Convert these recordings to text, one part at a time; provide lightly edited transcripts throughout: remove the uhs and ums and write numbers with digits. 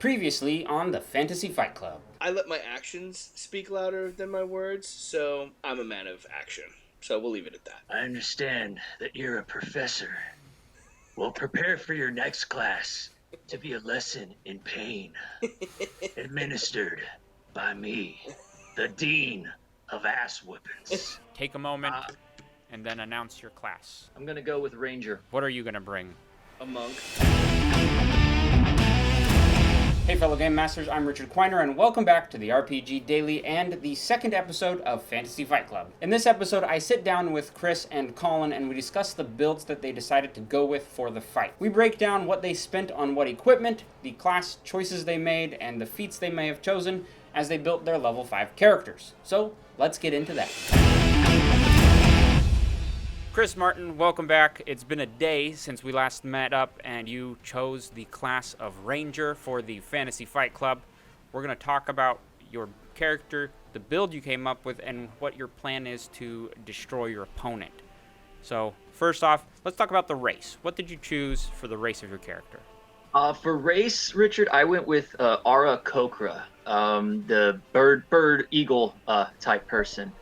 Previously on the Fantasy Fight Club. I let my actions speak louder than my words, so I'm a man of action. So we'll leave it at that. I understand that you're a professor. Well, prepare for your next class to be a lesson in pain, administered by me, the Dean of Ass Whippings. Take a moment and then announce your class. I'm gonna go with Ranger. What are you gonna bring? A monk. Hey fellow Game Masters, I'm Richard Quiner, and welcome back to the RPG Daily and the second episode of Fantasy Fight Club. In this episode, I sit down with Chris and Colin and we discuss the builds that they decided to go with for the fight. We break down what they spent on what equipment, the class choices they made, and the feats they may have chosen as they built their level 5 characters. So, let's get into that. Chris Martin, welcome back. It's been a day since we last met up and you chose the class of Ranger for the Fantasy Fight Club. We're going to talk about your character, the build you came up with, and what your plan is to destroy your opponent. So, first off, let's talk about the race. What did you choose for the race of your character? For race, Richard, I went with Ara Kokra, the bird eagle type person.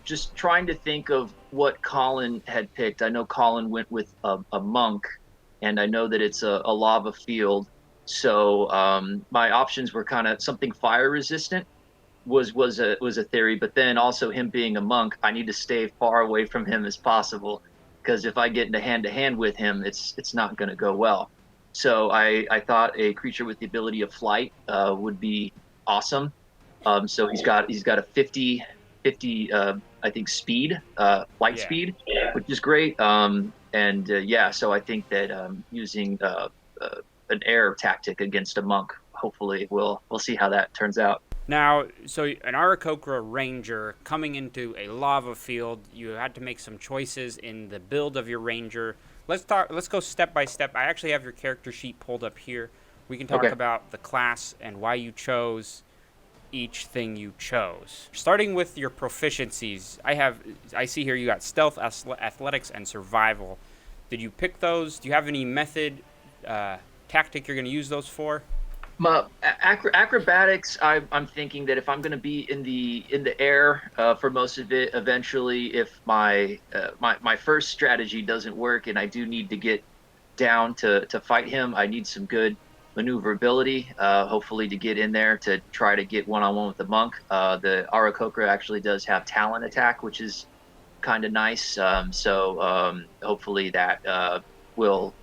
Just trying to think of what Colin had picked. I know Colin went with a monk, and I know that it's a lava field. So my options were kind of something fire resistant was a theory, but then also him being a monk, I need to stay far away from him as possible, because if I get into hand to hand with him, it's not going to go well. So I thought a creature with the ability of flight would be awesome. So he's got a 50 I think speed, light speed, which is great. So I think that using an air tactic against a monk, hopefully we'll see how that turns out. Now, so an Aarakocra Ranger coming into a lava field, you had to make some choices in the build of your Ranger. Let's go step by step. I actually have your character sheet pulled up here. We can talk about the class and why you chose each thing you chose. Starting with your proficiencies, I see here you got stealth, athletics, and survival. Did you pick those? Do you have any method, tactic you're going to use those for? Acrobatics, I'm thinking that if I'm going to be in the air for most of it, eventually, if my first strategy doesn't work and I do need to get down to fight him, I need some good maneuverability, hopefully to get in there to try to get one-on-one with the monk. The Aarakocra actually does have talent attack, which is kind of nice. Hopefully that will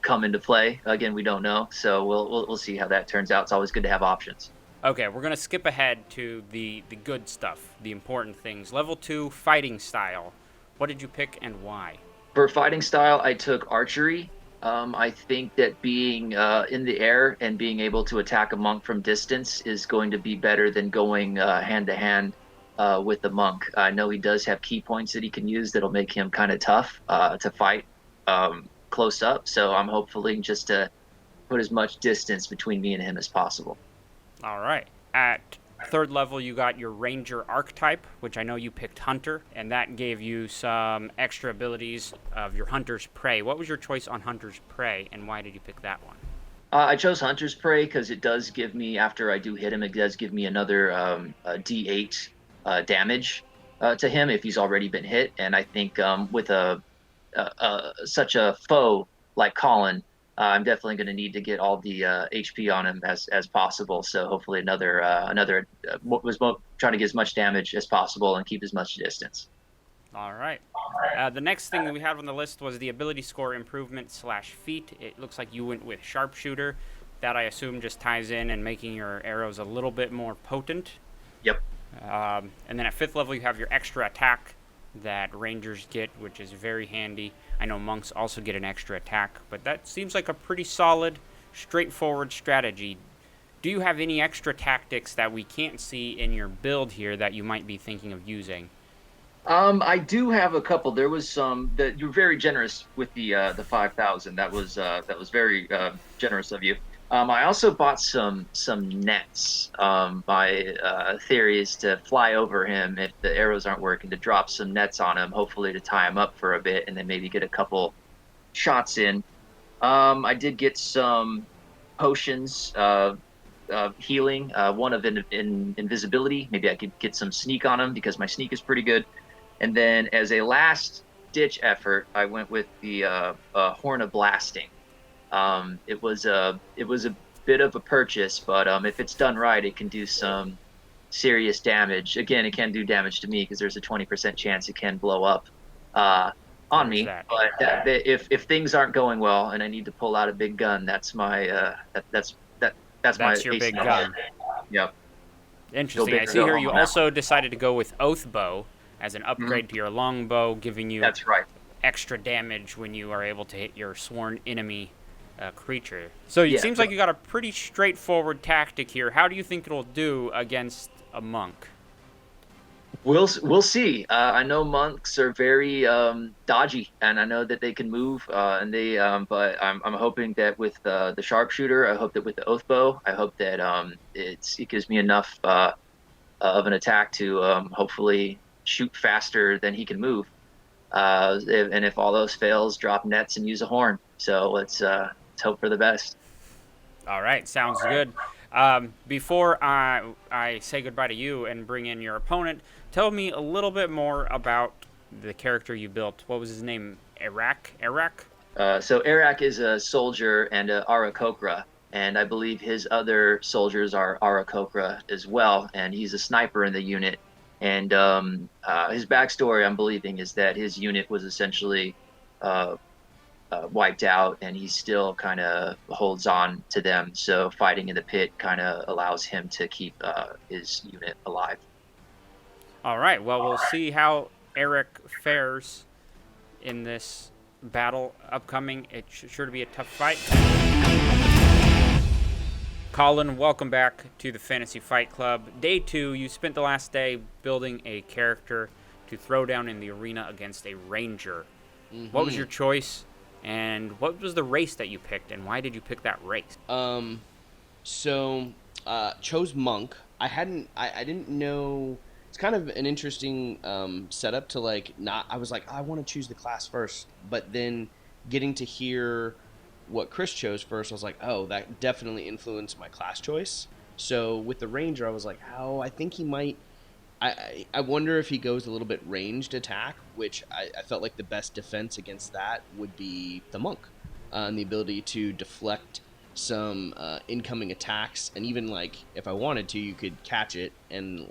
come into play. Again, we don't know, so we'll see how that turns out. It's always good to have options. Okay, we're going to skip ahead to the good stuff, the important things. Level 2, fighting style. What did you pick and why? For fighting style, I took archery. I think that being in the air and being able to attack a monk from distance is going to be better than going hand-to-hand with the monk. I know he does have key points that he can use that'll make him kind of tough to fight close up, so I'm hopefully just to put as much distance between me and him as possible. All right. At third level, you got your Ranger archetype, which I know you picked Hunter, and that gave you some extra abilities of your Hunter's Prey. What was your choice on Hunter's Prey, and why did you pick that one? I chose Hunter's Prey because it does give me, after I do hit him, it does give me another D8 damage to him if he's already been hit, and I think with such a foe like Colin, I'm definitely going to need to get all the HP on him as possible. So hopefully another was trying to get as much damage as possible and keep as much distance. All right. The next thing that we had on the list was the ability score improvement / feat. It looks like you went with sharpshooter. That I assume just ties in and making your arrows a little bit more potent. Yep. And then at fifth level you have your extra attack that Rangers get, which is very handy. I know monks also get an extra attack, but that seems like a pretty solid, straightforward strategy. Do you have any extra tactics that we can't see in your build here that you might be thinking of using? I do have a couple. There was some that you're very generous with the 5,000. That was very generous of you. I also bought some nets. My theory is to fly over him if the arrows aren't working, to drop some nets on him, hopefully to tie him up for a bit, and then maybe get a couple shots in. I did get some potions, healing, one of invisibility. Maybe I could get some sneak on him because my sneak is pretty good. And then as a last ditch effort, I went with the Horn of Blasting. It was a bit of a purchase, but if it's done right, it can do some serious damage. Again, it can do damage to me because there's a 20% chance it can blow up uh, on There's me. that. But if things aren't going well and I need to pull out a big gun, that's my that's my That's your ace big in the gun. hole. Yep. Interesting. big I or see go here home you on that also decided to go with Oath Bow as an upgrade to your longbow, giving you That's right. extra damage when you are able to hit your sworn enemy creature. So it Yeah. seems like you got a pretty straightforward tactic here. How do you think it'll do against a monk? We'll see. I know monks are very dodgy, and I know that they can move. But I'm hoping that with the sharpshooter, I hope that with the oath bow, I hope that it gives me enough of an attack to hopefully shoot faster than he can move. And if all those fails, drop nets and use a horn. So let's hope for the best. All right, sounds good. Before I say goodbye to you and bring in your opponent, tell me a little bit more about the character you built. What was his name? Iraq? So Arak is a soldier and a Arakokra, and I believe his other soldiers are Arakokra as well, and he's a sniper in the unit. And his backstory, I'm believing, is that his unit was essentially wiped out, and he still kind of holds on to them. So fighting in the pit kind of allows him to keep his unit alive. All right, well, we'll see how Eric fares in this battle upcoming. It's sure to be a tough fight. Colin, welcome back to the Fantasy Fight Club. Day 2, you spent the last day building a character to throw down in the arena against a ranger. What was your choice, and what was the race that you picked, and why did you pick that race? Chose monk. I didn't know. It's kind of an interesting setup to I was like, I want to choose the class first, but then getting to hear what Chris chose first, I was like, oh, that definitely influenced my class choice. So with the ranger, I was like, oh, I think he might. I wonder if he goes a little bit ranged attack, which I felt like the best defense against that would be the monk, and the ability to deflect some incoming attacks, and even if I wanted to, you could catch it, and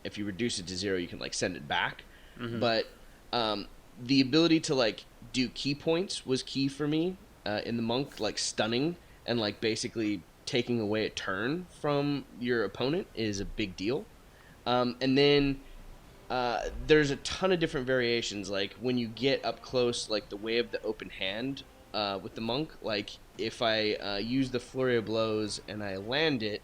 if you reduce it to 0, you can send it back. But the ability to do key points was key for me in the monk, stunning and basically taking away a turn from your opponent is a big deal. And then there's a ton of different variations. When you get up close, the way of the open hand with the monk, if I use the flurry of blows and I land it,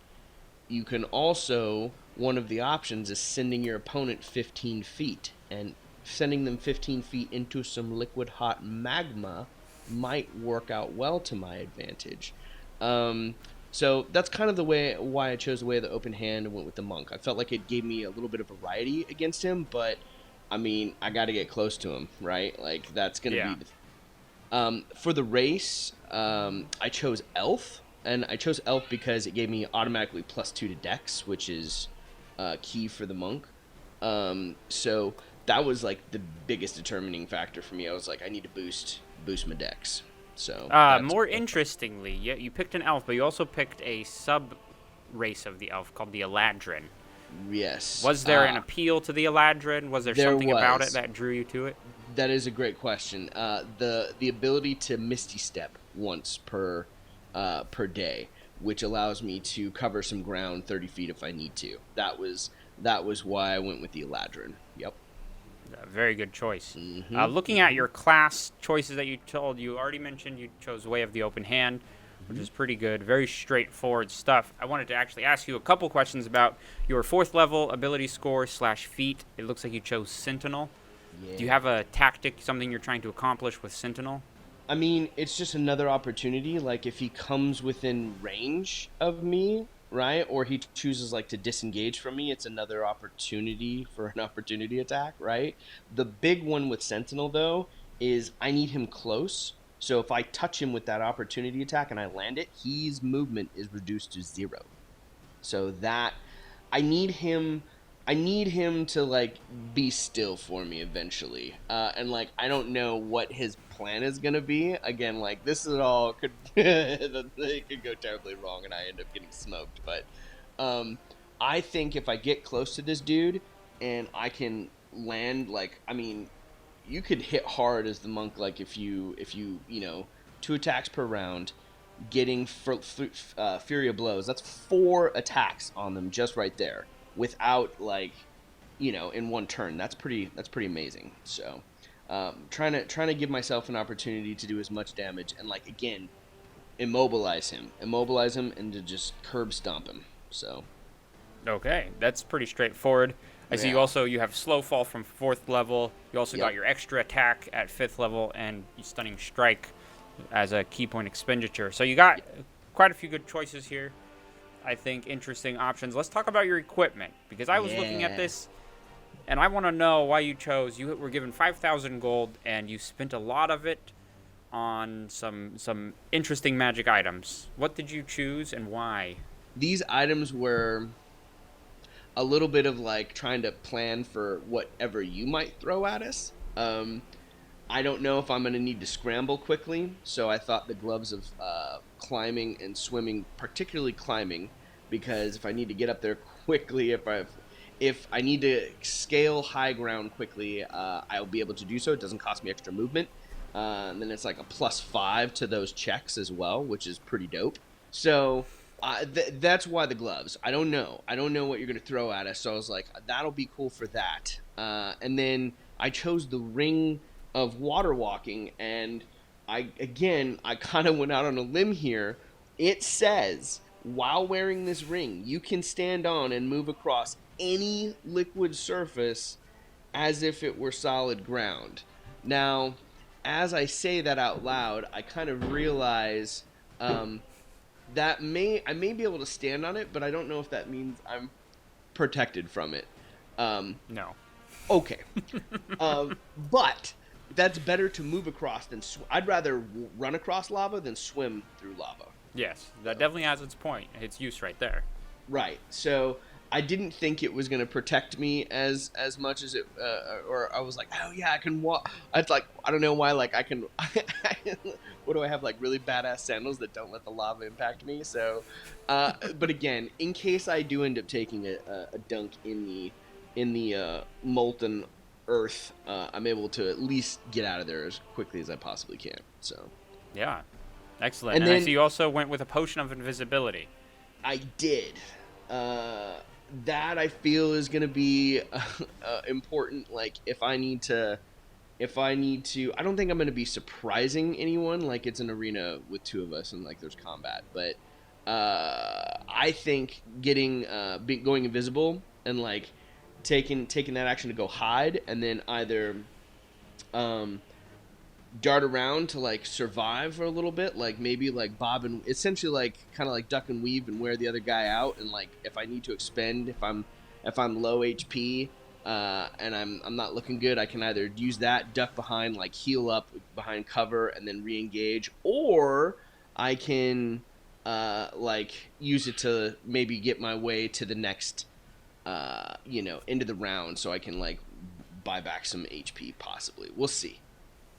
you can also, one of the options is sending your opponent 15 feet. And sending them 15 feet into some liquid hot magma might work out well to my advantage. So that's kind of why I chose the way of the open hand and went with the monk. I felt like it gave me a little bit of variety against him, but I mean, I got to get close to him, right? That's going to be for the race, I chose elf, and I chose elf because it gave me automatically +2 to dex, which is key for the monk. So that was the biggest determining factor for me. I was like, I need to boost my dex. So more interestingly, you picked an elf, but you also picked a sub race of the elf called the Eladrin. Yes. Was there an appeal to the Eladrin? Was there something about it that drew you to it? That is a great question. The ability to Misty Step once per day, which allows me to cover some ground 30 feet if I need to. That was why I went with the Eladrin. Yep. Very good choice. Looking at your class choices that you already mentioned you chose Way of the Open Hand, which is pretty good. Very straightforward stuff. I wanted to actually ask you a couple questions about your 4th level ability score / feat. It looks like you chose Sentinel. Yeah. Do you have a tactic, something you're trying to accomplish with Sentinel? I mean, it's just another opportunity. If he comes within range of me, right, or he chooses to disengage from me, it's another opportunity for an opportunity attack, right? The big one with Sentinel though is I need him close So if I touch him with that opportunity attack and I land it, his movement is reduced to 0. So that I need him to like be still for me eventually. And like I don't know what his plan is gonna be. Again, like this is all could it could go terribly wrong and I end up getting smoked. But I think if I get close to this dude and I can land, like, I mean, you could hit hard as the monk, like if you 2 attacks per round, getting Fury of Blows. That's 4 attacks on them just right there without like in one turn. That's pretty amazing. So trying to give myself an opportunity to do as much damage and like again immobilize him and to just curb stomp him. So Okay, that's pretty straightforward. I see you have slow fall from 4th level. You also got your extra attack at 5th level and stunning strike as a key point expenditure. So you got quite a few good choices here. I think interesting options. Let's talk about your equipment, because I was looking at this and I want to know why you chose. You were given 5,000 gold and you spent a lot of it on some interesting magic items. What did you choose and why? These items were a little bit of like trying to plan for whatever you might throw at us. I don't know if I'm going to need to scramble quickly, so I thought the gloves of climbing and swimming, particularly climbing, because if I need to get up there quickly, if I need to scale high ground quickly, I'll be able to do so. It doesn't cost me extra movement. And then it's like a +5 to those checks as well, which is pretty dope. So that's why the gloves. I don't know what you're going to throw at us, so I was like, that'll be cool for that. And then I chose the ring of water walking, and I kind of went out on a limb here. It says, while wearing this ring, you can stand on and move across any liquid surface as if it were solid ground. Now, as I say that out loud, I kind of realize that I may be able to stand on it, but I don't know if that means I'm protected from it. No. Okay. But that's better to move across than I'd rather run across lava than swim through lava. Yes, that definitely has its use right there. Right. So I didn't think it was going to protect me as much as it, or I was like, oh yeah, I can walk. It's like, I don't know why, like I can, what do I have, like really badass sandals that don't let the lava impact me? So, but again, in case I do end up taking a dunk in the molten earth, I'm able to at least get out of there as quickly as I possibly can. So, yeah, excellent. And then, I see you also went with a potion of invisibility. I did. That I feel is going to be important. Like if I need to, I don't think I'm going to be surprising anyone. Like it's an arena with 2 of us and like there's combat, but I think going invisible and like taking that action to go hide and then either dart around to like survive for a little bit, like maybe like bob and essentially like kind of like duck and weave and wear the other guy out, and like if I need to expend, if I'm low HP and I'm not looking good, I can either use that, duck behind, like heal up behind cover and then re-engage, or I can like use it to maybe get my way to the next into the round so I can like buy back some HP possibly. We'll see.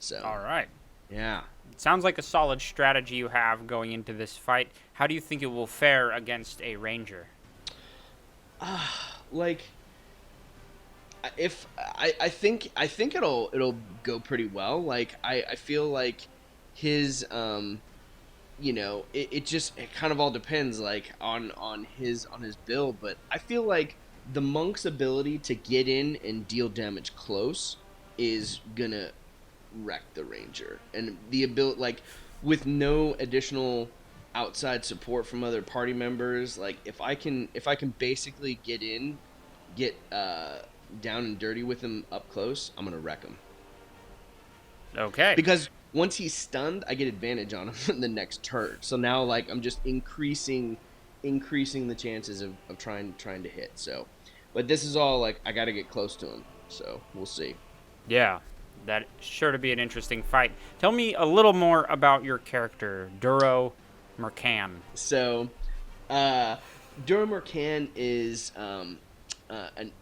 So, all right. Yeah. It sounds like a solid strategy you have going into this fight. How do you think it will fare against a ranger? Like, if I think it'll go pretty well. Like I feel like his it kind of all depends like on his build, but I feel like the monk's ability to get in and deal damage close is gonna wreck the ranger, and the ability, like, with no additional outside support from other party members, like if I can basically get down and dirty with him up close, I'm gonna wreck him. Okay. Because once he's stunned, I get advantage on him in the next turn. So now like I'm just increasing the chances of trying to hit. So, but this is all like I got to get close to him. So we'll see. Yeah. That's sure to be an interesting fight. Tell me a little more about your character, Duro Mercan. So, Duro Mercan is an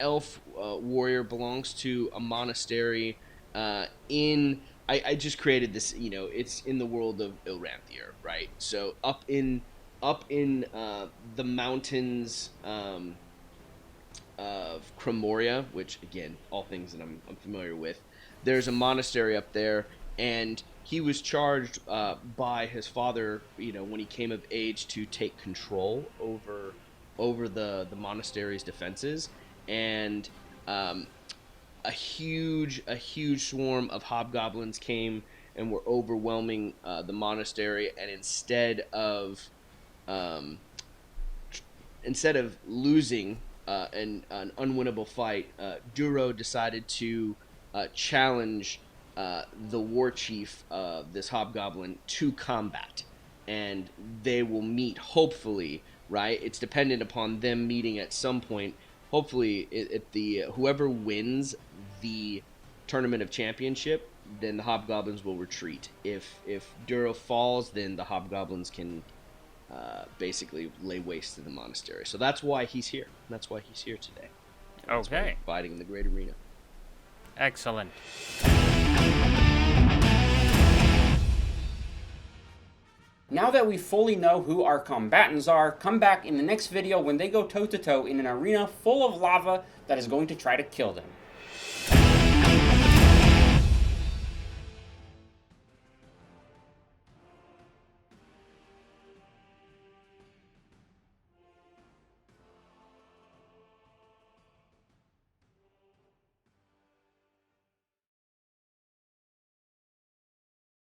elf warrior, belongs to a monastery I just created this, it's in the world of Ilranthier, right? So up in the mountains of Cremoria, which again, all things that I'm familiar with. There's a monastery up there, and he was charged by his father, when he came of age, to take control over the monastery's defenses, and a huge swarm of hobgoblins came and were overwhelming the monastery, and instead of losing an unwinnable fight, Duro decided to challenge the war chief of this hobgoblin to combat, and they will meet, hopefully, right? It's dependent upon them meeting at some point. Hopefully, whoever wins the Tournament of Championship, then the hobgoblins will retreat. If Duro falls, then the hobgoblins can basically lay waste to the monastery. So that's why he's here. That's why he's here today. That's why Okay. he's fighting in the Great Arena. Excellent. Now that we fully know who our combatants are, come back in the next video when they go toe-to-toe in an arena full of lava that is going to try to kill them.